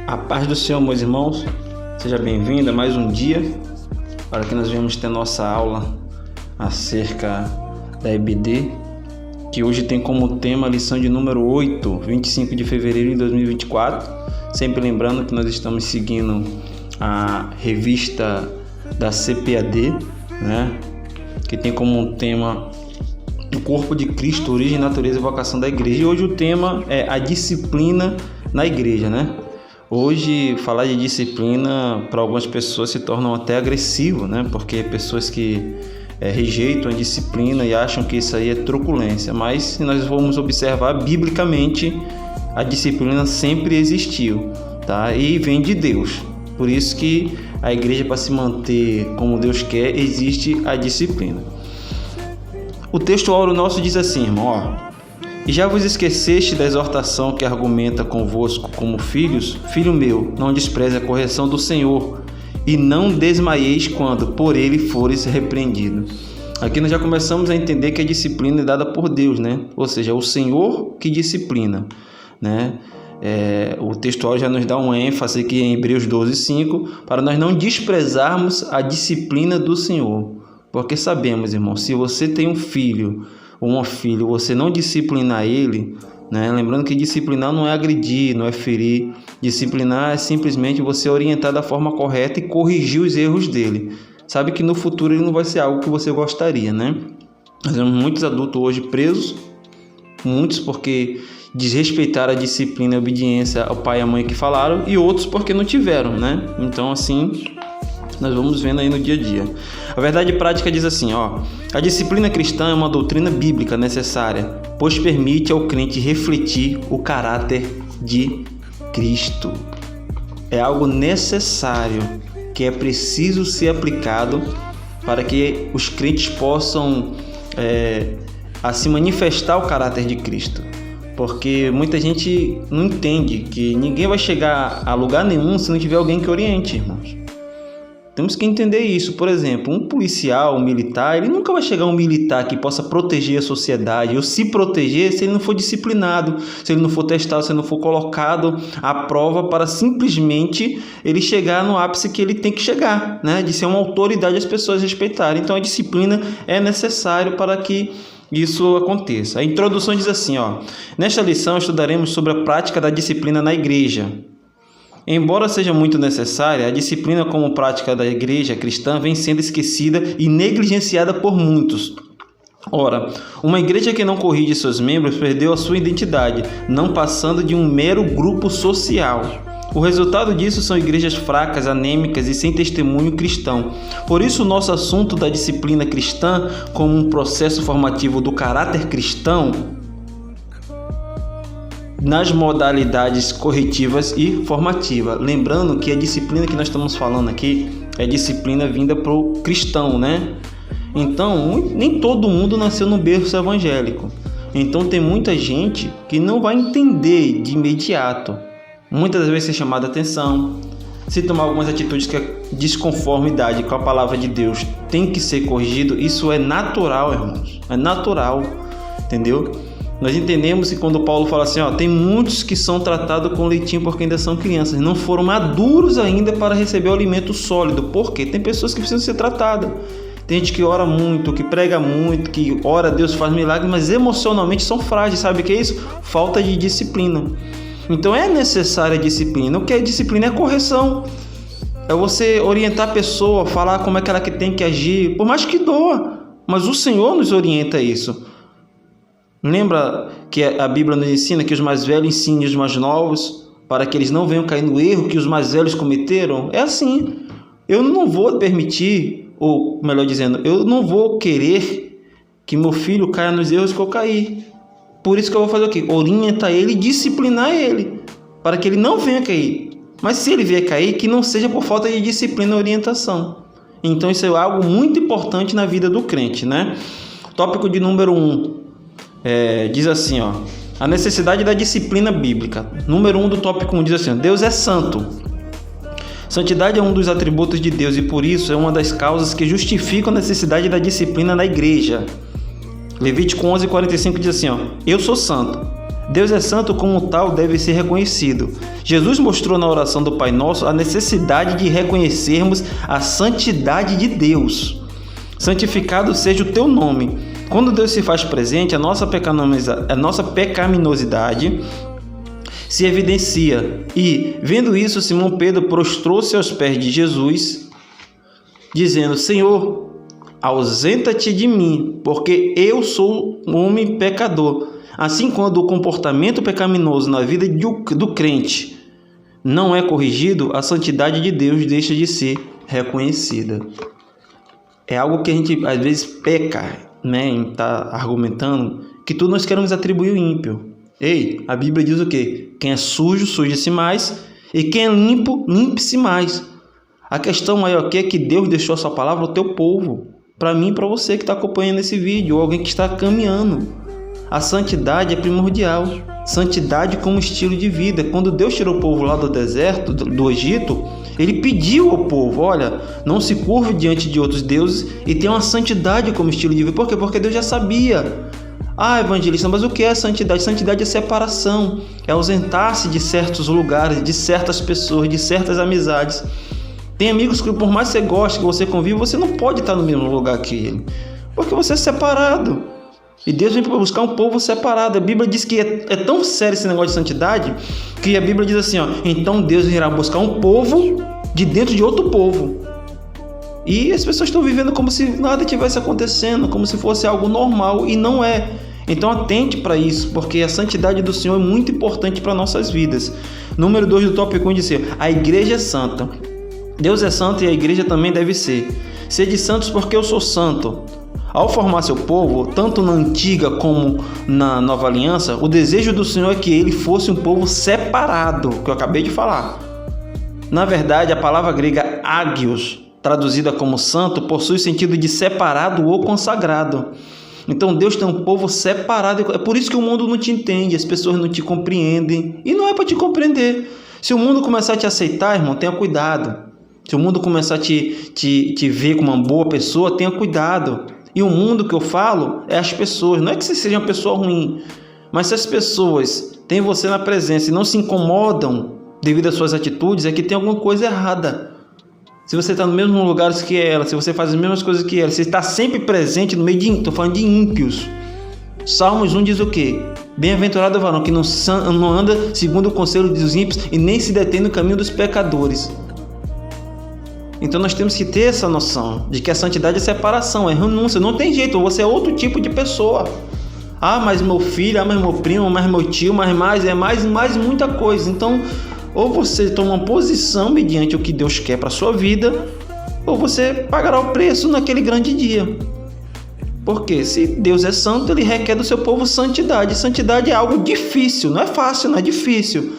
A paz do Senhor, meus irmãos, seja bem-vindo a mais um dia para que nós venhamos ter nossa aula acerca da EBD, que hoje tem como tema a lição de número 8, 25 de fevereiro de 2024. Sempre lembrando que nós estamos seguindo a revista da CPAD, né, que tem como tema o corpo de Cristo, origem, natureza e vocação da igreja. E hoje o tema é a disciplina na igreja, né? Hoje, falar de disciplina para algumas pessoas se torna até agressivo, né? Porque pessoas que rejeitam a disciplina e acham que isso aí é truculência. Mas se nós formos observar biblicamente, a disciplina sempre existiu, tá? E vem de Deus. Por isso que a igreja, para se manter como Deus quer, existe a disciplina. O texto áureo nosso diz assim, irmão, ó: E já vos esqueceste da exortação que argumenta convosco como filhos? Filho meu, não despreze a correção do Senhor, e não desmaieis quando por ele fores repreendido. Aqui nós já começamos a entender que a disciplina é dada por Deus, né? Ou seja, é o Senhor que disciplina, né? O texto áureo já nos dá um ênfase aqui em Hebreus 12:5, para nós não desprezarmos a disciplina do Senhor. Porque sabemos, irmão, se você tem um filho ou uma filha, você não disciplinar ele, né? Lembrando que disciplinar não é agredir, não é ferir. Disciplinar é simplesmente você orientar da forma correta e corrigir os erros dele. Sabe que no futuro ele não vai ser algo que você gostaria, né? Nós temos muitos adultos hoje presos, muitos porque desrespeitaram a disciplina e a obediência ao pai e à mãe que falaram, e outros porque não tiveram, né? Então, assim, nós vamos vendo aí no dia a dia. A verdade prática diz assim, ó: a disciplina cristã é uma doutrina bíblica necessária, pois permite ao crente refletir o caráter de Cristo. É algo necessário que é preciso ser aplicado para que os crentes possam assim manifestar o caráter de Cristo. Porque muita gente não entende que ninguém vai chegar a lugar nenhum se não tiver alguém que oriente, irmãos. Temos que entender isso. Por exemplo, um policial, um militar, ele nunca vai chegar um militar que possa proteger a sociedade ou se proteger se ele não for disciplinado, se ele não for testado, se ele não for colocado à prova para simplesmente ele chegar no ápice que ele tem que chegar, né? De ser uma autoridade as pessoas respeitarem. Então a disciplina é necessária para que isso aconteça. A introdução diz assim, ó: nesta lição estudaremos sobre a prática da disciplina na igreja. Embora seja muito necessária, a disciplina como prática da igreja cristã vem sendo esquecida e negligenciada por muitos. Ora, uma igreja que não corrige seus membros perdeu a sua identidade, não passando de um mero grupo social. O resultado disso são igrejas fracas, anêmicas e sem testemunho cristão. Por isso, o nosso assunto da disciplina cristã como um processo formativo do caráter cristão nas modalidades corretivas e formativas. Lembrando que a disciplina que nós estamos falando aqui é disciplina vinda para o cristão, né? Então, nem todo mundo nasceu no berço evangélico. Então, tem muita gente que não vai entender de imediato. Muitas vezes ser chamada a atenção, se tomar algumas atitudes que é desconformidade com a palavra de Deus tem que ser corrigido. Isso é natural, irmãos. É natural, entendeu? Nós entendemos que quando Paulo fala assim, ó, tem muitos que são tratados com leitinho porque ainda são crianças, não foram maduros ainda para receber o alimento sólido. Por quê? Tem pessoas que precisam ser tratadas. Tem gente que ora muito, que prega muito, que ora, Deus faz milagre, mas emocionalmente são frágeis. Sabe o que é isso? Falta de disciplina. Então é necessária a disciplina. O que é disciplina? É correção. É você orientar a pessoa, falar como é que ela tem que agir, por mais que doa. Mas o Senhor nos orienta a isso. Lembra que a Bíblia nos ensina que os mais velhos ensinem os mais novos, para que eles não venham cair no erro que os mais velhos cometeram? É assim. Eu não vou permitir, ou melhor dizendo, eu não vou querer que meu filho caia nos erros que eu caí. Por isso que eu vou fazer o quê? Orientar ele e disciplinar ele, para que ele não venha cair. Mas se ele vier cair, que não seja por falta de disciplina e orientação. Então isso é algo muito importante na vida do crente, né? Tópico de número 1. Diz assim, ó: a necessidade da disciplina bíblica. Número 1 do tópico 1 diz assim, ó: Deus é santo. Santidade é um dos atributos de Deus e por isso é uma das causas que justificam a necessidade da disciplina na igreja. Levítico 11:45 diz assim, ó: eu sou santo. Deus é santo, como tal, deve ser reconhecido. Jesus mostrou na oração do Pai Nosso a necessidade de reconhecermos a santidade de Deus. Santificado seja o teu nome. Quando Deus se faz presente, a nossa pecaminosidade se evidencia. E, vendo isso, Simão Pedro prostrou-se aos pés de Jesus, dizendo: Senhor, ausenta-te de mim, porque eu sou um homem pecador. Assim, quando o comportamento pecaminoso na vida do crente não é corrigido, a santidade de Deus deixa de ser reconhecida. É algo que a gente às vezes peca, em estar argumentando que tudo nós queremos atribuir ao ímpio. Ei, a Bíblia diz o quê? Quem é sujo, suje-se mais, e quem é limpo, limpe-se mais. A questão maior aqui é que Deus deixou a sua palavra ao teu povo, para mim e para você que está acompanhando esse vídeo, ou alguém que está caminhando. A santidade é primordial. Santidade como estilo de vida. Quando Deus tirou o povo lá do deserto, do Egito, Ele pediu ao povo: olha, não se curve diante de outros deuses e tenha uma santidade como estilo de vida. Por quê? Porque Deus já sabia. Ah, evangelista, mas o que é santidade? Santidade é separação, é ausentar-se de certos lugares, de certas pessoas, de certas amizades. Tem amigos que, por mais que você goste, que você convive, você não pode estar no mesmo lugar que ele, porque você é separado. E Deus vem para buscar um povo separado. A Bíblia diz que é tão sério esse negócio de santidade, que a Bíblia diz assim, então Deus irá buscar um povo de dentro de outro povo. E as pessoas estão vivendo como se nada tivesse acontecendo, como se fosse algo normal, e não é. Então atente para isso, porque a santidade do Senhor é muito importante para nossas vidas. Número 2 do tópico 1 diz assim: a igreja é santa. Deus é santo e a igreja também deve ser. Sede santos porque eu sou santo. Ao formar seu povo, tanto na antiga como na nova aliança, o desejo do Senhor é que ele fosse um povo separado, que eu acabei de falar. Na verdade, a palavra grega ágios, traduzida como santo, possui o sentido de separado ou consagrado. Então Deus tem um povo separado. É por isso que o mundo não te entende, as pessoas não te compreendem. E não é para te compreender. Se o mundo começar a te aceitar, irmão, tenha cuidado. Se o mundo começar a te ver como uma boa pessoa, tenha cuidado. E o mundo que eu falo é as pessoas. Não é que você seja uma pessoa ruim, mas se as pessoas têm você na presença e não se incomodam devido às suas atitudes, é que tem alguma coisa errada. Se você está no mesmo lugar que ela, se você faz as mesmas coisas que ela, se está sempre presente no meio de... Estou falando de ímpios. Salmos 1 diz o quê? Bem-aventurado o varão que não anda segundo o conselho dos ímpios e nem se detém no caminho dos pecadores. Então nós temos que ter essa noção de que a santidade é separação, é renúncia. Não tem jeito, você é outro tipo de pessoa. Ah, mas meu filho, ah, mas meu primo, mas meu tio, mas mais muita coisa. Então, ou você toma uma posição mediante o que Deus quer para a sua vida, ou você pagará o preço naquele grande dia. Porque se Deus é santo, Ele requer do seu povo santidade. Santidade é algo difícil, não é fácil, não é difícil.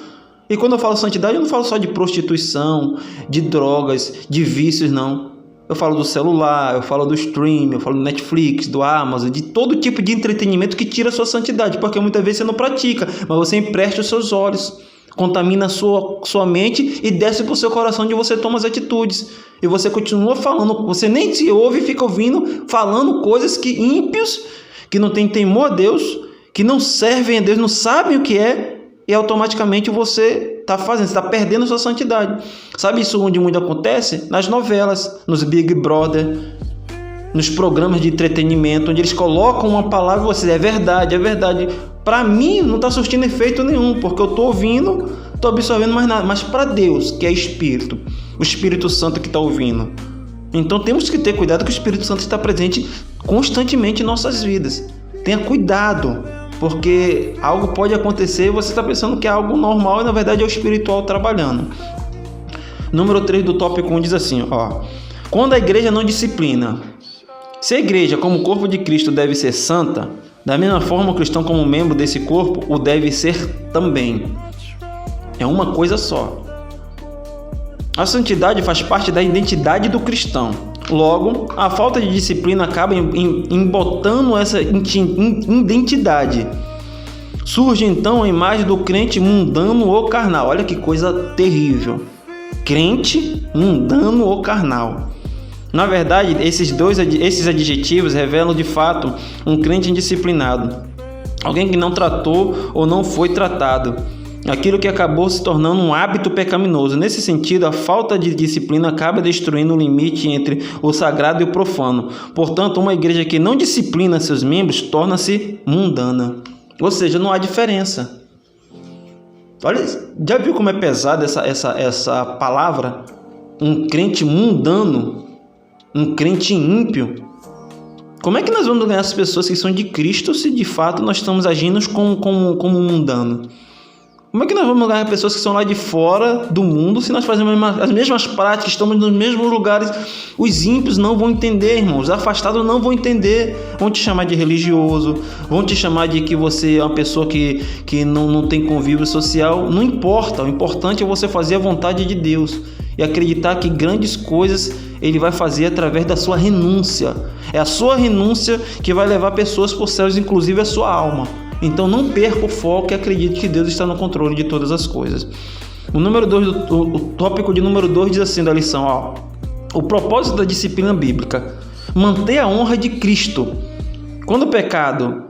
E quando eu falo santidade, eu não falo só de prostituição, de drogas, de vícios, não. Eu falo do celular, eu falo do stream, eu falo do Netflix, do Amazon, de todo tipo de entretenimento que tira a sua santidade. Porque muitas vezes você não pratica, mas você empresta os seus olhos, contamina a sua mente e desce para o seu coração, onde você toma as atitudes. E você continua falando, você nem se ouve e fica ouvindo, falando coisas que ímpios, que não têm temor a Deus, que não servem a Deus, não sabem o que é, e automaticamente você está fazendo, você está perdendo sua santidade. Sabe isso onde muito acontece? Nas novelas, nos Big Brother, nos programas de entretenimento, onde eles colocam uma palavra e você, é verdade. Para mim não está surtindo efeito nenhum, porque eu estou ouvindo, estou absorvendo mais nada. Mas para Deus, que é Espírito, o Espírito Santo que está ouvindo. Então temos que ter cuidado que o Espírito Santo está presente constantemente em nossas vidas. Tenha cuidado, porque algo pode acontecer e você está pensando que é algo normal e na verdade é o espiritual trabalhando. Número 3 do tópico 1 diz assim, quando a igreja não disciplina. Se a igreja, como corpo de Cristo, deve ser santa, da mesma forma o cristão, como membro desse corpo, o deve ser também. É uma coisa só. A santidade faz parte da identidade do cristão. Logo, a falta de disciplina acaba embotando essa identidade. Surge então a imagem do crente mundano ou carnal. Olha que coisa terrível. Crente mundano ou carnal. Na verdade, esses adjetivos revelam de fato um crente indisciplinado. alguém que não tratou ou não foi tratado, aquilo que acabou se tornando um hábito pecaminoso. Nesse sentido, a falta de disciplina acaba destruindo o limite entre o sagrado e o profano. Portanto, uma igreja que não disciplina seus membros torna-se mundana. Ou seja, não há diferença. Olha, já viu como é pesada essa palavra? Um crente mundano, um crente ímpio. Como é que nós vamos ganhar as pessoas que são de Cristo se de fato nós estamos agindo como mundano? Como é que nós vamos ganhar pessoas que são lá de fora do mundo se nós fazemos as mesmas práticas, estamos nos mesmos lugares? Os ímpios não vão entender, irmãos. Os afastados não vão entender. Vão te chamar de religioso, vão te chamar de que você é uma pessoa que não tem convívio social. Não importa. O importante é você fazer a vontade de Deus e acreditar que grandes coisas Ele vai fazer através da sua renúncia. É a sua renúncia que vai levar pessoas para os céus, inclusive a sua alma. Então não perca o foco e acredite que Deus está no controle de todas as coisas. O tópico de número 2 diz assim da lição, o propósito da disciplina bíblica: manter a honra de Cristo. Quando o pecado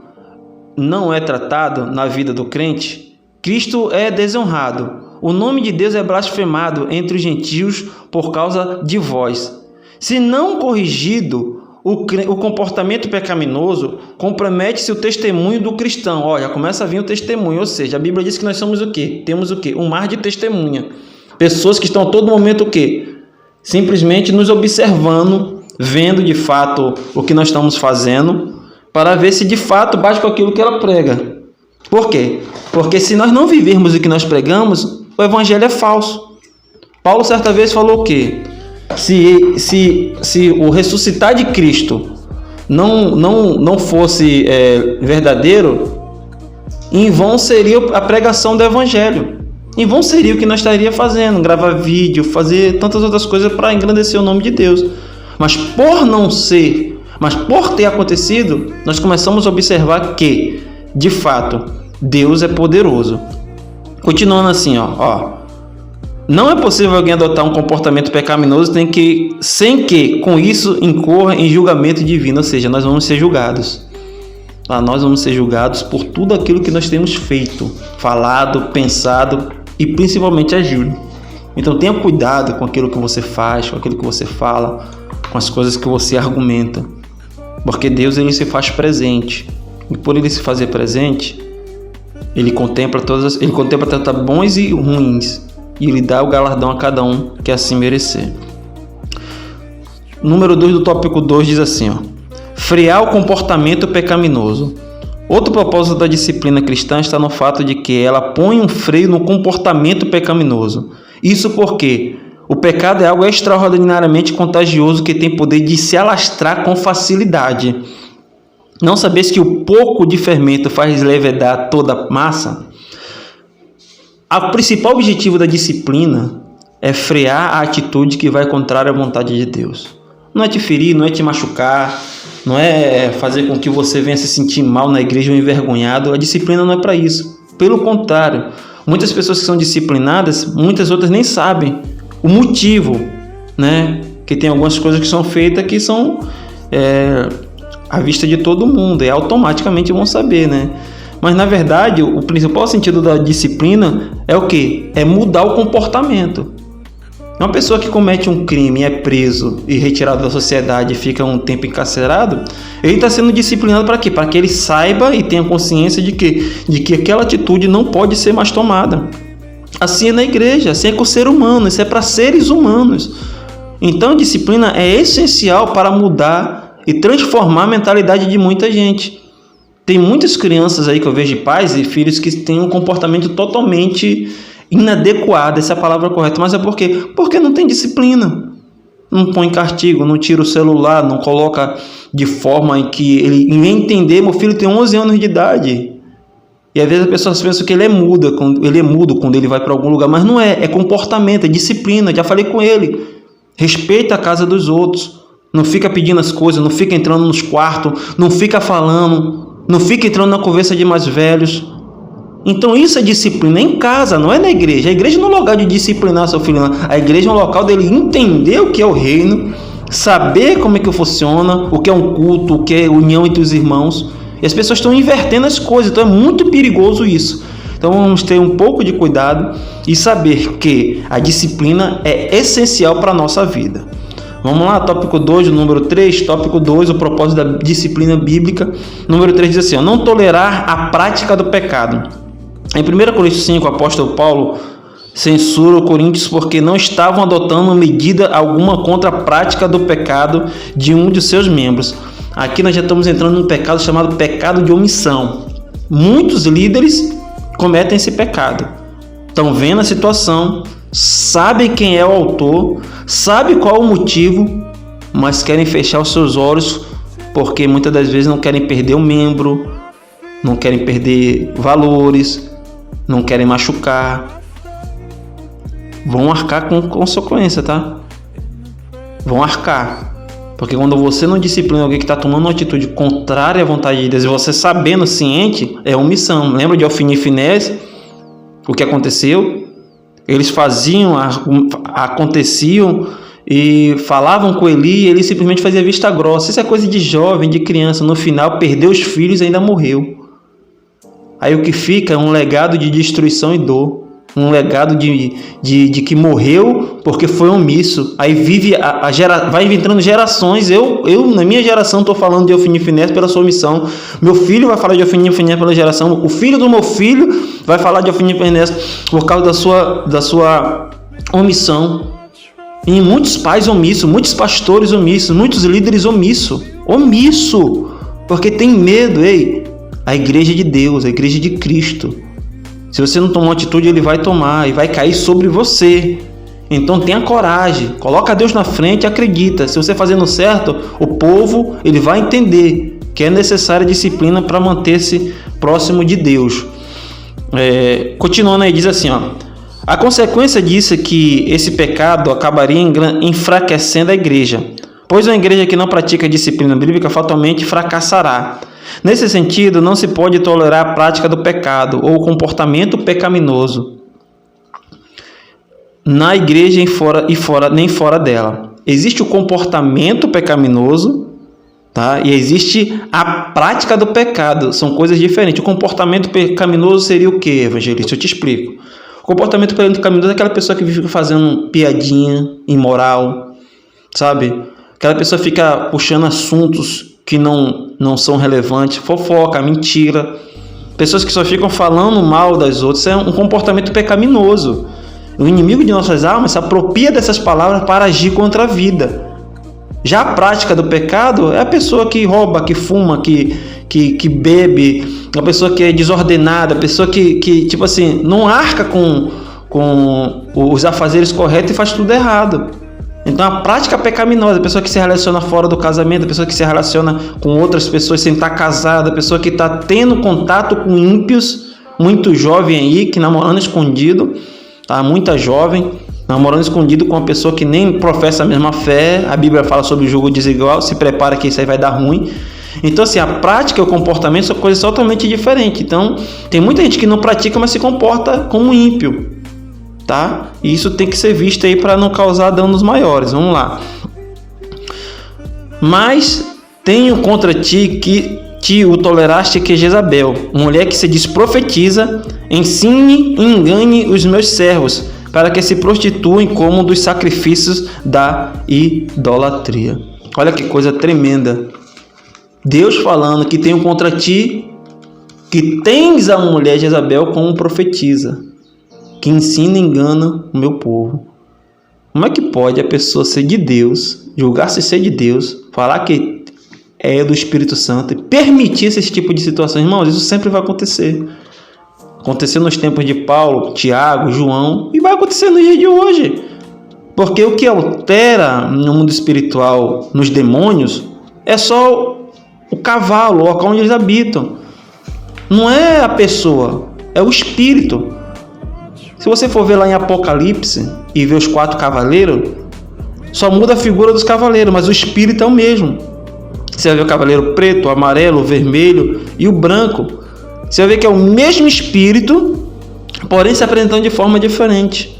não é tratado na vida do crente, Cristo é desonrado. O nome de Deus é blasfemado entre os gentios por causa de vós. Se não corrigido, o comportamento pecaminoso compromete-se o testemunho do cristão. Olha, começa a vir o testemunho, ou seja, a Bíblia diz que nós somos o quê? Temos o quê? Um mar de testemunha. Pessoas que estão a todo momento o quê? Simplesmente nos observando, vendo de fato o que nós estamos fazendo, para ver se de fato bate com aquilo que ela prega. Por quê? Porque se nós não vivermos o que nós pregamos, o evangelho é falso. Paulo certa vez falou o quê? Se o ressuscitar de Cristo não fosse verdadeiro, em vão seria a pregação do Evangelho. Em vão seria o que nós estaríamos fazendo, gravar vídeo, fazer tantas outras coisas para engrandecer o nome de Deus. Mas por ter acontecido, nós começamos a observar que, de fato, Deus é poderoso. Continuando assim, não é possível alguém adotar um comportamento pecaminoso sem que com isso incorra em julgamento divino, ou seja, nós vamos ser julgados. Nós vamos ser julgados por tudo aquilo que nós temos feito, falado, pensado e principalmente agido. Então tenha cuidado com aquilo que você faz, com aquilo que você fala, com as coisas que você argumenta, porque Deus ele se faz presente, e por ele se fazer presente, ele contempla tanto bons e ruins, e Ele dá o galardão a cada um que assim merecer. Número 2 do tópico 2 diz assim, frear o comportamento pecaminoso. Outro propósito da disciplina cristã está no fato de que ela põe um freio no comportamento pecaminoso. Isso porque o pecado é algo extraordinariamente contagioso que tem poder de se alastrar com facilidade. Não sabeis que o pouco de fermento faz levedar toda a massa? O principal objetivo da disciplina é frear a atitude que vai contrária à vontade de Deus. Não é te ferir, não é te machucar, não é fazer com que você venha se sentir mal na igreja ou envergonhado. A disciplina não é para isso. Pelo contrário, muitas pessoas que são disciplinadas, muitas outras nem sabem o motivo, né? Que tem algumas coisas que são feitas que são à vista de todo mundo e automaticamente vão saber, né? Mas, na verdade, o principal sentido da disciplina é o quê? É mudar o comportamento. Uma pessoa que comete um crime, é preso e retirado da sociedade e fica um tempo encarcerado, ele está sendo disciplinado para quê? Para que ele saiba e tenha consciência de que aquela atitude não pode ser mais tomada. Assim é na igreja, assim é com o ser humano, isso é para seres humanos. Então, a disciplina é essencial para mudar e transformar a mentalidade de muita gente. Tem muitas crianças aí que eu vejo de pais e filhos que têm um comportamento totalmente inadequado, essa é a palavra correta. Mas é por quê? Porque não tem disciplina. Não põe castigo, não tira o celular, não coloca de forma em que ele vai entender. Meu filho tem 11 anos de idade. E às vezes as pessoas pensam que ele é mudo quando ele vai para algum lugar. Mas não é, é comportamento, é disciplina. Já falei com ele. Respeita a casa dos outros. Não fica pedindo as coisas, não fica entrando nos quartos, não fica falando. Não fica entrando na conversa de mais velhos. Então isso é disciplina em casa, não é na igreja. A igreja não é um lugar de disciplinar seu filho, não. A igreja é um local dele entender o que é o reino, saber como é que funciona, o que é um culto, o que é união entre os irmãos. E as pessoas estão invertendo as coisas, então é muito perigoso isso. Então vamos ter um pouco de cuidado e saber que a disciplina é essencial para a nossa vida. Vamos lá, tópico 2, número 3, tópico 2, o propósito da disciplina bíblica. Número 3 diz assim, não tolerar a prática do pecado. Em 1 Coríntios 5, o apóstolo Paulo censura os coríntios porque não estavam adotando medida alguma contra a prática do pecado de um de seus membros. Aqui nós já estamos entrando num pecado chamado pecado de omissão. Muitos líderes cometem esse pecado. Estão vendo a situação, sabem quem é o autor, sabem qual o motivo, mas querem fechar os seus olhos porque muitas das vezes não querem perder um membro, não querem perder valores, não querem machucar. Vão arcar com consequência, tá? Vão arcar. Porque quando você não disciplina alguém que está tomando uma atitude contrária à vontade de Deus, e você sabendo, ciente, é omissão. Lembra de Ofni e Finéias? O que aconteceu? Eles faziam, aconteciam e falavam com Eli e ele simplesmente fazia vista grossa. Isso é coisa de jovem, de criança. No final, perdeu os filhos e ainda morreu. Aí o que fica é um legado de destruição e dor. Um legado de que morreu porque foi omisso. Aí vai entrando gerações. Eu na minha geração estou falando de Ofni e Finéias pela sua omissão. Meu filho vai falar de Ofni e Finéias pela geração. O filho do meu filho vai falar de Ofni e Finéias por causa da sua omissão. E muitos pais omissos, muitos pastores omissos, muitos líderes omissos. Omisso, porque tem medo. Ei, a igreja de Deus, a igreja de Cristo. Se você não tomar uma atitude, ele vai tomar e vai cair sobre você. Então tenha coragem, coloca Deus na frente e acredita. Se você fazendo certo, o povo ele vai entender que é necessária disciplina para manter-se próximo de Deus. Continuando aí, diz assim, a consequência disso é que esse pecado acabaria enfraquecendo a igreja, pois uma igreja que não pratica a disciplina bíblica fatalmente fracassará. Nesse sentido, não se pode tolerar a prática do pecado ou o comportamento pecaminoso na igreja nem fora dela. Existe o comportamento pecaminoso, tá? E existe a prática do pecado. São coisas diferentes. O comportamento pecaminoso seria o que, evangelista? Eu te explico. O comportamento pecaminoso é aquela pessoa que fica fazendo piadinha imoral, sabe? Aquela pessoa fica puxando assuntos que não são relevantes, fofoca, mentira, pessoas que só ficam falando mal das outras. Isso é um comportamento pecaminoso. O inimigo de nossas almas se apropria dessas palavras para agir contra a vida. Já a prática do pecado é a pessoa que rouba, que fuma, que bebe, a pessoa que é desordenada, a pessoa que tipo assim, não arca com os afazeres corretos e faz tudo errado. Então a prática pecaminosa, a pessoa que se relaciona fora do casamento, a pessoa que se relaciona com outras pessoas sem estar casada, a pessoa que está tendo contato com ímpios, muito jovem aí, que namorando escondido, tá? Muita jovem, namorando escondido com uma pessoa que nem professa a mesma fé. A Bíblia fala sobre o jugo desigual, se prepara que isso aí vai dar ruim. Então assim, a prática e o comportamento são coisas totalmente diferentes. Então tem muita gente que não pratica, mas se comporta como ímpio. Tá? E isso tem que ser visto aí para não causar danos maiores. Vamos lá. Mas tenho contra ti que o toleraste, que Jezabel, mulher que se diz profetiza, ensine e engane os meus servos, para que se prostituem como dos sacrifícios da idolatria. Olha que coisa tremenda. Deus falando que tenho contra ti que tens a mulher Jezabel como profetiza, que ensina e engana o meu povo. Como é que pode a pessoa ser de Deus, julgar-se ser de Deus, falar que é do Espírito Santo e permitir esse tipo de situação? Irmãos, isso sempre vai acontecer. Aconteceu nos tempos de Paulo, Tiago, João, e vai acontecer no dia de hoje. Porque o que altera no mundo espiritual, nos demônios, é só o cavalo, o local onde eles habitam. Não é a pessoa, é o espírito. Se você for ver lá em Apocalipse e ver os 4 cavaleiros, só muda a figura dos cavaleiros, mas o espírito é o mesmo. Você vai ver o cavaleiro preto, o amarelo, o vermelho e o branco. Você vai ver que é o mesmo espírito, porém se apresentando de forma diferente.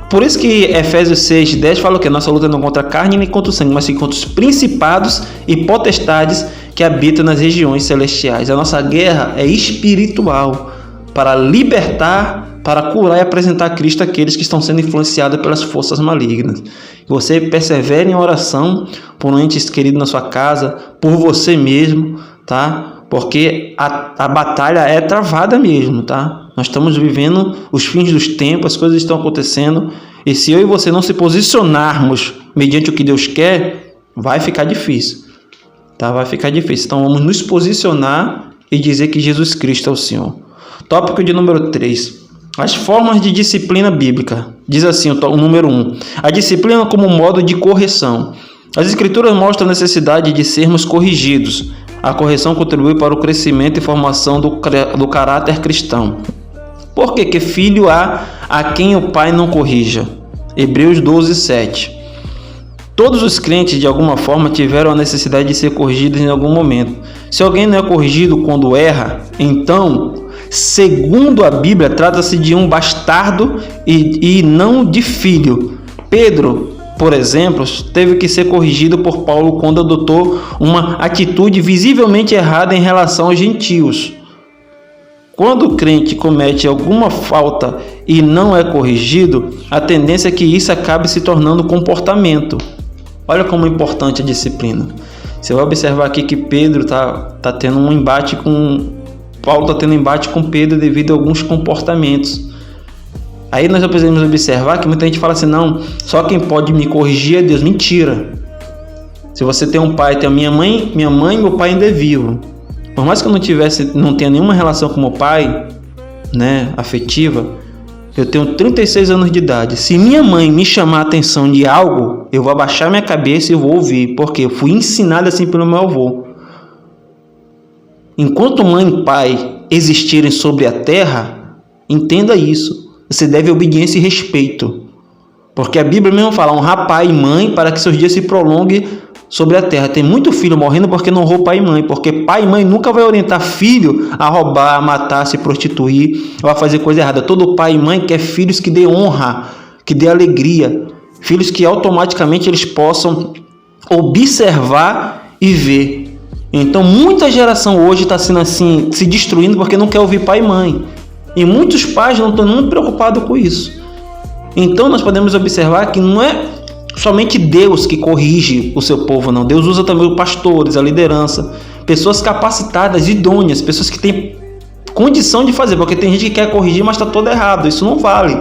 Por isso que Efésios 6:10 fala que nossa luta não é contra a carne nem contra o sangue, mas sim contra os principados e potestades que habita nas regiões celestiais. A nossa guerra é espiritual, para libertar, para curar e apresentar a Cristo àqueles que estão sendo influenciados pelas forças malignas. Você persevere em oração por um ente querido na sua casa, por você mesmo, tá? Porque a batalha é travada mesmo, tá? Nós estamos vivendo os fins dos tempos, as coisas estão acontecendo, e se eu e você não se posicionarmos mediante o que Deus quer, vai ficar difícil, tá? Vai ficar difícil. Então vamos nos posicionar e dizer que Jesus Cristo é o Senhor. Tópico de número 3. As formas de disciplina bíblica. Diz assim o número 1. A disciplina como modo de correção. As Escrituras mostram a necessidade de sermos corrigidos. A correção contribui para o crescimento e formação do caráter cristão. Por que filho há a quem o pai não corrija? Hebreus 12, 7. Todos os crentes, de alguma forma, tiveram a necessidade de ser corrigidos em algum momento. Se alguém não é corrigido quando erra, então, segundo a Bíblia, trata-se de um bastardo e não de filho. Pedro, por exemplo, teve que ser corrigido por Paulo quando adotou uma atitude visivelmente errada em relação aos gentios. Quando o crente comete alguma falta e não é corrigido, a tendência é que isso acabe se tornando comportamento. Olha como é importante a disciplina. Você vai observar aqui que Pedro está tendo um embate com... Paulo está tendo um embate com Pedro devido a alguns comportamentos. Aí nós precisamos observar que muita gente fala assim, não, só quem pode me corrigir é Deus. Mentira. Se você tem um pai, tem a minha mãe e meu pai ainda é vivo. Por mais que eu não tenha nenhuma relação com meu pai, né, afetiva, eu tenho 36 anos de idade. Se minha mãe me chamar a atenção de algo, eu vou abaixar minha cabeça e vou ouvir, porque eu fui ensinado assim pelo meu avô. Enquanto mãe e pai existirem sobre a terra, entenda isso. Você deve obediência e respeito. Porque a Bíblia mesmo fala, honrar pai e mãe para que seus dias se prolonguem sobre a terra. Tem muito filho morrendo porque não honrou pai e mãe. Porque pai e mãe nunca vai orientar filho a roubar, a matar, a se prostituir ou a fazer coisa errada. Todo pai e mãe quer filhos que dê honra, que dê alegria. Filhos que automaticamente eles possam observar e ver. Então muita geração hoje está sendo assim, se destruindo porque não quer ouvir pai e mãe. E muitos pais não estão muito preocupados com isso. Então nós podemos observar que não é somente Deus que corrige o seu povo, não. Deus usa também os pastores, a liderança, pessoas capacitadas, idôneas, pessoas que têm condição de fazer, porque tem gente que quer corrigir, mas está todo errado. Isso não vale.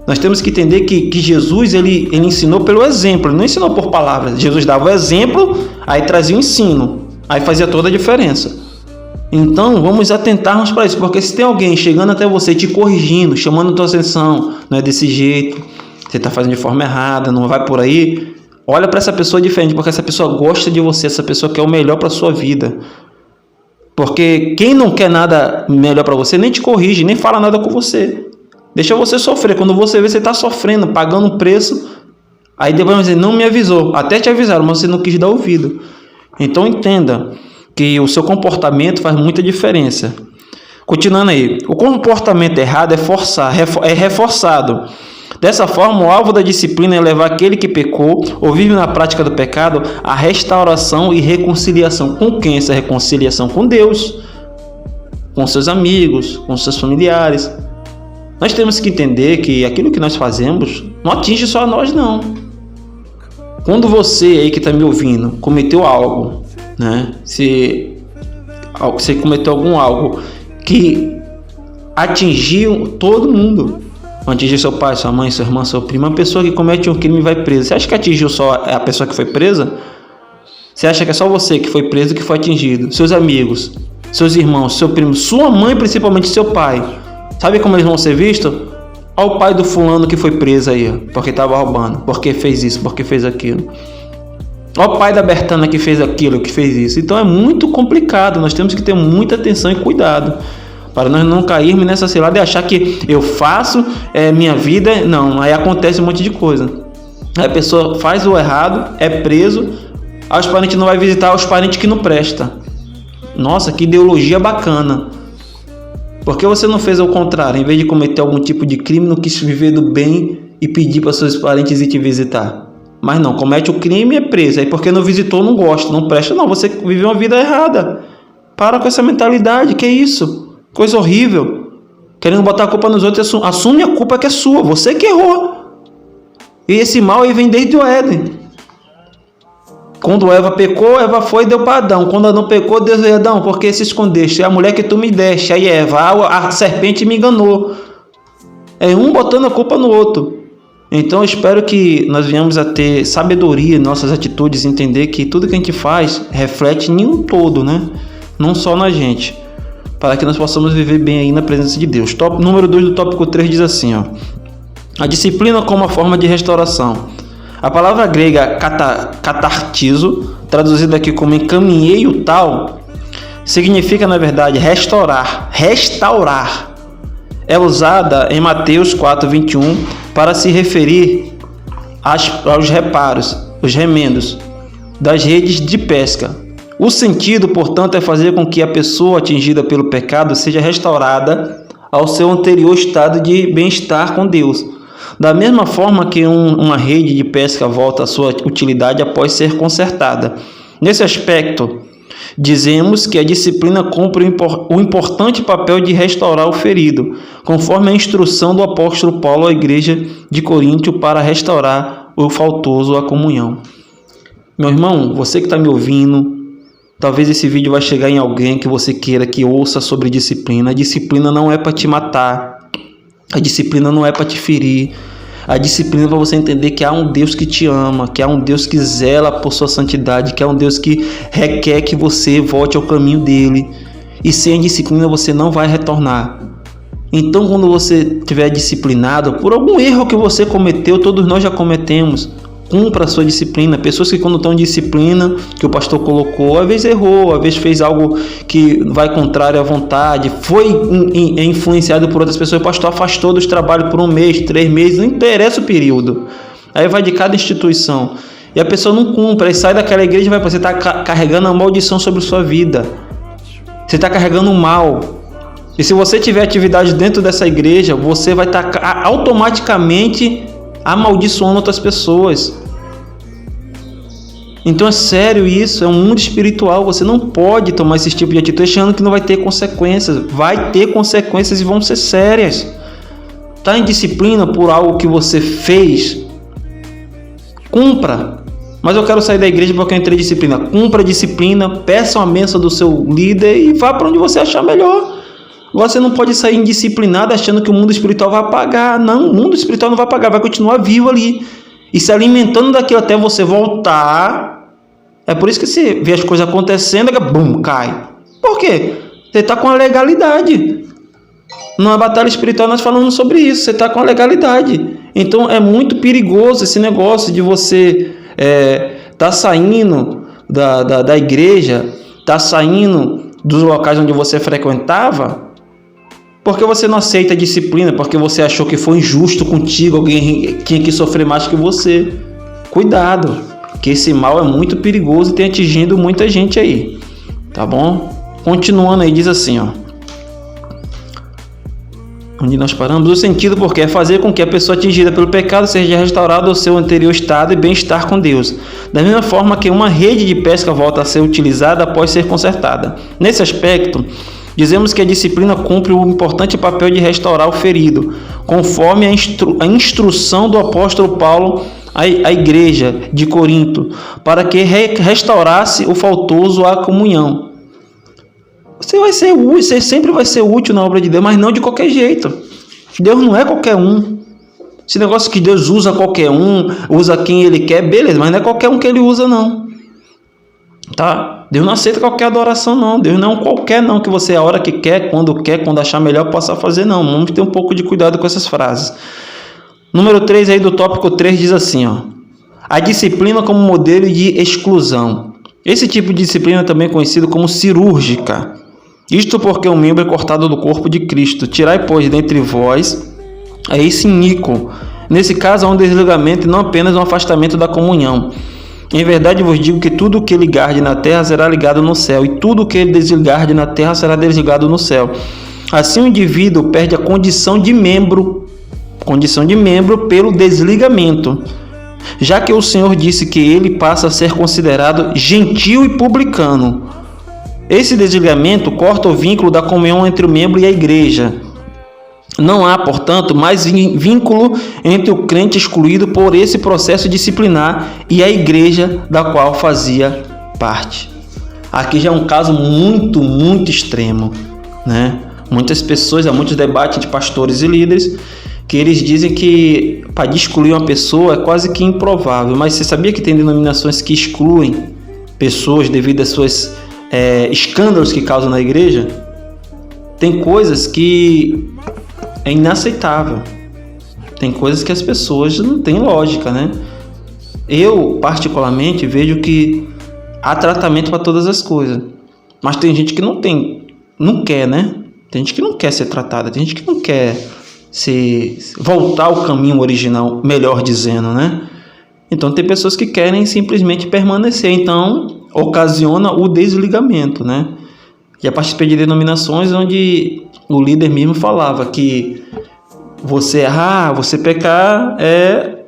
Nós temos que entender que Jesus ele ensinou pelo exemplo, ele não ensinou por palavras. Jesus dava o exemplo, aí trazia o ensino, aí fazia toda a diferença. Então vamos atentarmos para isso, porque se tem alguém chegando até você, te corrigindo, chamando a tua atenção, não é desse jeito, você está fazendo de forma errada, não vai por aí, olha para essa pessoa diferente, porque essa pessoa gosta de você, essa pessoa quer o melhor para a sua vida. Porque quem não quer nada melhor para você, nem te corrige, nem fala nada com você. Deixa você sofrer. Quando você vê, você está sofrendo, pagando um preço, aí depois vai dizer, não me avisou. Até te avisaram, mas você não quis dar ouvido. Então entenda que o seu comportamento faz muita diferença. Continuando aí, o comportamento errado é reforçado. Dessa forma, o alvo da disciplina é levar aquele que pecou ou vive na prática do pecado à restauração e reconciliação. Com quem essa reconciliação? Com Deus, com seus amigos, com seus familiares. Nós temos que entender que aquilo que nós fazemos não atinge só a nós, não. Quando você aí que está me ouvindo cometeu algo, né? Se você cometeu algo que atingiu todo mundo, atingiu seu pai, sua mãe, sua irmã, seu primo, uma pessoa que comete um crime vai presa. Você acha que atingiu só a pessoa que foi presa? Você acha que é só você que foi preso que foi atingido? Seus amigos, seus irmãos, seu primo, sua mãe, principalmente seu pai. Sabe como eles vão ser vistos? Olha o pai do fulano que foi preso aí, porque estava roubando, porque fez isso, porque fez aquilo. Olha o pai da Bertana que fez aquilo, que fez isso. Então é muito complicado, nós temos que ter muita atenção e cuidado, para nós não cairmos nessa cilada e achar que eu faço, minha vida, não, aí acontece um monte de coisa. Aí a pessoa faz o errado, é preso, aí os parentes não vai visitar os parentes que não prestam. Nossa, que ideologia bacana. Por que você não fez ao contrário? Em vez de cometer algum tipo de crime, não quis viver do bem e pedir para seus parentes ir te visitar? Mas não, comete o crime e é preso. Aí porque não visitou, não gosta, não presta. Não, você viveu uma vida errada. Para com essa mentalidade, que é isso? Coisa horrível. Querendo botar a culpa nos outros, assume a culpa que é sua, você que errou. E esse mal aí vem desde o Éden. Quando Eva pecou, Eva foi e deu para Adão. Quando Adão pecou, Deus veio: Adão, por que se escondeste? É a mulher que tu me deste. Aí Eva, a serpente me enganou. É um botando a culpa no outro. Então eu espero que nós venhamos a ter sabedoria em nossas atitudes, entender que tudo que a gente faz reflete em um todo, né? Não só na gente, para que nós possamos viver bem aí na presença de Deus. Número 2 do tópico 3 diz assim, ó: a disciplina como uma forma de restauração. A palavra grega catartizo, traduzida aqui como encaminhei o tal, significa na verdade restaurar. É usada em Mateus 4:21 para se referir aos reparos, os remendos das redes de pesca. O sentido, portanto, é fazer com que a pessoa atingida pelo pecado seja restaurada ao seu anterior estado de bem-estar com Deus. Da mesma forma que uma rede de pesca volta à sua utilidade após ser consertada. Nesse aspecto, dizemos que a disciplina cumpre o importante papel de restaurar o ferido, conforme a instrução do apóstolo Paulo à igreja de Corinto para restaurar o faltoso à comunhão. Meu irmão, você que está me ouvindo, talvez esse vídeo vai chegar em alguém que você queira que ouça sobre disciplina. A disciplina não é para te matar. A disciplina não é para te ferir. A disciplina é para você entender que há um Deus que te ama, que há um Deus que zela por sua santidade, que há um Deus que requer que você volte ao caminho dele. E sem a disciplina você não vai retornar. Então, quando você estiver disciplinado por algum erro que você cometeu, todos nós já cometemos, cumpra a sua disciplina. Pessoas que quando estão em disciplina, que o pastor colocou, às vezes errou, às vezes fez algo que vai contrário à vontade, foi influenciado por outras pessoas, o pastor afastou dos trabalhos por 1 mês, 3 meses, não interessa o período. Aí vai de cada instituição. E a pessoa não cumpre, aí sai daquela igreja e vai para você estar carregando a maldição sobre sua vida. Você está carregando o mal. E se você tiver atividade dentro dessa igreja, você vai estar automaticamente amaldiçoando outras pessoas. Então é sério isso, é um mundo espiritual. Você não pode tomar esse tipo de atitude achando que não vai ter consequências. Vai ter consequências e vão ser sérias. Está em disciplina por algo que você fez, cumpra. Mas eu quero sair da igreja porque eu entrei em disciplina. Cumpra a disciplina, peça uma bênção do seu líder e vá para onde você achar melhor. Você não pode sair indisciplinado achando que o mundo espiritual vai apagar. Não, o mundo espiritual não vai apagar, vai continuar vivo ali. E se alimentando daquilo até você voltar. É por isso que você vê as coisas acontecendo e bum, cai. Por quê? Você está com a legalidade. Numa batalha espiritual nós falamos sobre isso. Você está com a legalidade. Então é muito perigoso esse negócio de você tá saindo da igreja, tá saindo dos locais onde você frequentava, porque você não aceita a disciplina, porque você achou que foi injusto contigo, alguém tinha que sofrer mais que você. Cuidado, que esse mal é muito perigoso e tem atingindo muita gente aí, tá bom? Continuando aí, diz assim, ó. Onde nós paramos? O sentido porque é fazer com que a pessoa atingida pelo pecado seja restaurada ao seu anterior estado e bem-estar com Deus. Da mesma forma que uma rede de pesca volta a ser utilizada após ser consertada. Nesse aspecto, dizemos que a disciplina cumpre o importante papel de restaurar o ferido, conforme a instrução do apóstolo Paulo à igreja de Corinto, para que restaurasse o faltoso à comunhão. Você sempre vai ser útil na obra de Deus, mas não de qualquer jeito. Deus não é qualquer um. Esse negócio que Deus usa qualquer um, usa quem Ele quer, beleza, mas não é qualquer um que Ele usa, não. Tá? Deus não aceita qualquer adoração, não. Deus não é um qualquer, não, que você a hora que quer, quando achar melhor, possa fazer, não. Vamos ter um pouco de cuidado com essas frases. Número 3 aí do tópico 3 diz assim, ó: a disciplina como modelo de exclusão. Esse tipo de disciplina é também conhecido como cirúrgica. Isto porque um membro é cortado do corpo de Cristo. Tirai, pois, dentre vós a esse iníquo. Nesse caso, há um desligamento e não apenas um afastamento da comunhão. Em verdade vos digo que tudo o que ligarde na terra será ligado no céu, e tudo o que desligarde na terra será desligado no céu. Assim o indivíduo perde a condição de membro pelo desligamento. já que o Senhor disse que ele passa a ser considerado gentil e publicano. Esse desligamento corta o vínculo da comunhão entre o membro e a igreja. Não há, portanto, mais vínculo entre o crente excluído por esse processo disciplinar e a igreja da qual fazia parte. Aqui já é um caso muito extremo, né? Muitas pessoas, há muitos debates entre pastores e líderes que eles dizem que para excluir uma pessoa é quase que improvável. Mas você sabia que tem denominações que excluem pessoas devido às suas escândalos que causam na igreja? Tem coisas que é inaceitável. Tem coisas que as pessoas não têm lógica, né? Eu, particularmente, vejo que há tratamento para todas as coisas. Mas tem gente que não quer, né? Tem gente que não quer ser tratada, tem gente que não quer voltar ao caminho original, melhor dizendo, né? Então tem pessoas que querem simplesmente permanecer, então ocasiona o desligamento, né? Já participei de denominações onde o líder mesmo falava que você errar, você pecar,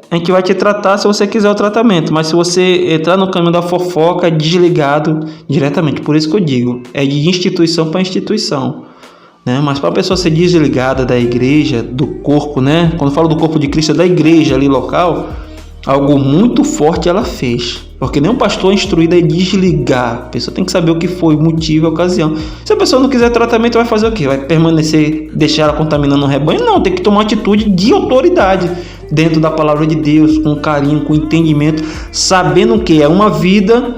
a gente vai te tratar se você quiser o tratamento, mas se você entrar no caminho da fofoca, é desligado diretamente. Por isso que eu digo, é de instituição para instituição, né? Mas para a pessoa ser desligada da igreja, do corpo, né? Quando eu falo do corpo de Cristo, é da igreja ali local, algo muito forte ela fez. Porque nem um pastor instruído é desligar. A pessoa tem que saber o que foi, o motivo, a ocasião. Se a pessoa não quiser tratamento, vai fazer o quê? Vai permanecer, deixar ela contaminando o rebanho? Não, tem que tomar uma atitude de autoridade dentro da palavra de Deus, com carinho, com entendimento, sabendo que é uma vida,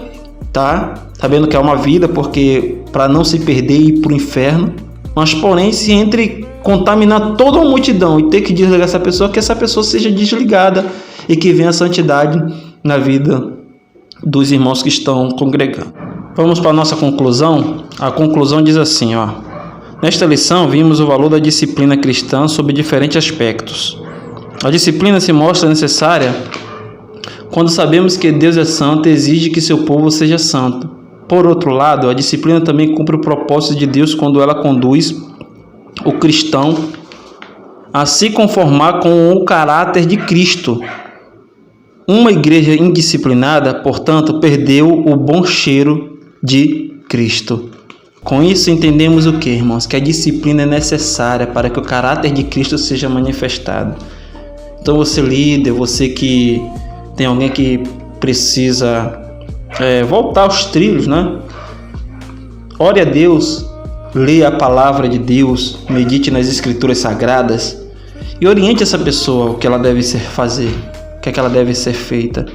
tá? Sabendo que é uma vida, porque para não se perder e ir para o inferno. Mas porém, se entre contaminar toda uma multidão e ter que desligar essa pessoa, que essa pessoa seja desligada e que venha a santidade na vida dos irmãos que estão congregando. Vamos para a nossa conclusão. A conclusão diz assim, ó: nesta lição vimos o valor da disciplina cristã sob diferentes aspectos. A disciplina se mostra necessária quando sabemos que Deus é santo e exige que seu povo seja santo. Por outro lado, a disciplina também cumpre o propósito de Deus quando ela conduz o cristão a se conformar com o caráter de Cristo. Uma igreja indisciplinada, portanto, perdeu o bom cheiro de Cristo. Com isso entendemos o que, irmãos? Que a disciplina é necessária para que o caráter de Cristo seja manifestado. Então você líder, você que tem alguém que precisa voltar aos trilhos, né? Ore a Deus, leia a palavra de Deus, medite nas escrituras sagradas e oriente essa pessoa o que ela deve fazer, o que é que ela deve ser feita.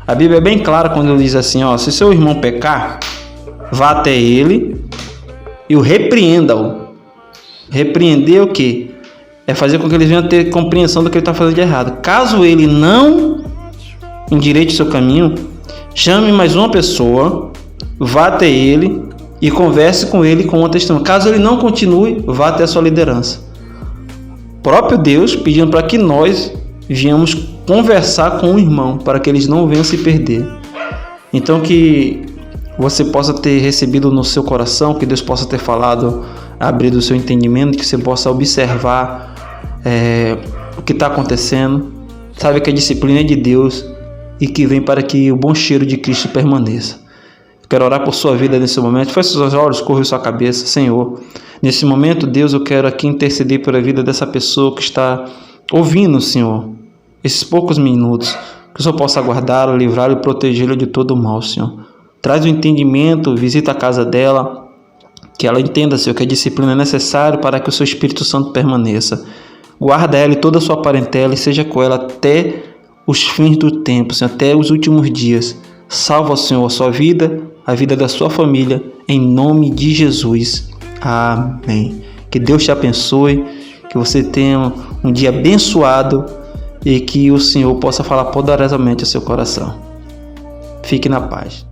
A Bíblia é bem clara quando diz assim, ó: se seu irmão pecar, vá até ele e o repreenda-o. Repreender o quê? É fazer com que ele venha ter compreensão do que ele está fazendo de errado. Caso ele não endireite o seu caminho, chame mais uma pessoa, vá até ele e converse com ele com uma testemunha. Caso ele não continue, vá até a sua liderança. O próprio Deus pedindo para que nós venhamos conversar com o irmão, para que eles não venham se perder. Então que você possa ter recebido no seu coração, que Deus possa ter falado, abrido o seu entendimento, que você possa observar o que está acontecendo. Sabe que a disciplina é de Deus e que vem para que o bom cheiro de Cristo permaneça. Quero orar por sua vida nesse momento. Feche seus olhos, curva sua cabeça. Senhor, nesse momento, Deus, eu quero aqui interceder pela vida dessa pessoa que está ouvindo, Senhor, esses poucos minutos. Que o Senhor possa guardá-la, livrá-la e protegê-la de todo o mal, Senhor. Traz o entendimento, visita a casa dela, que ela entenda, Senhor, que a disciplina é necessária para que o seu Espírito Santo permaneça. Guarda ela e toda a sua parentela e seja com ela até os fins do tempo, Senhor, até os últimos dias. Salva, Senhor, a sua vida, a vida da sua família, em nome de Jesus. Amém. Que Deus te abençoe, que você tenha um dia abençoado e que o Senhor possa falar poderosamente ao seu coração. Fique na paz.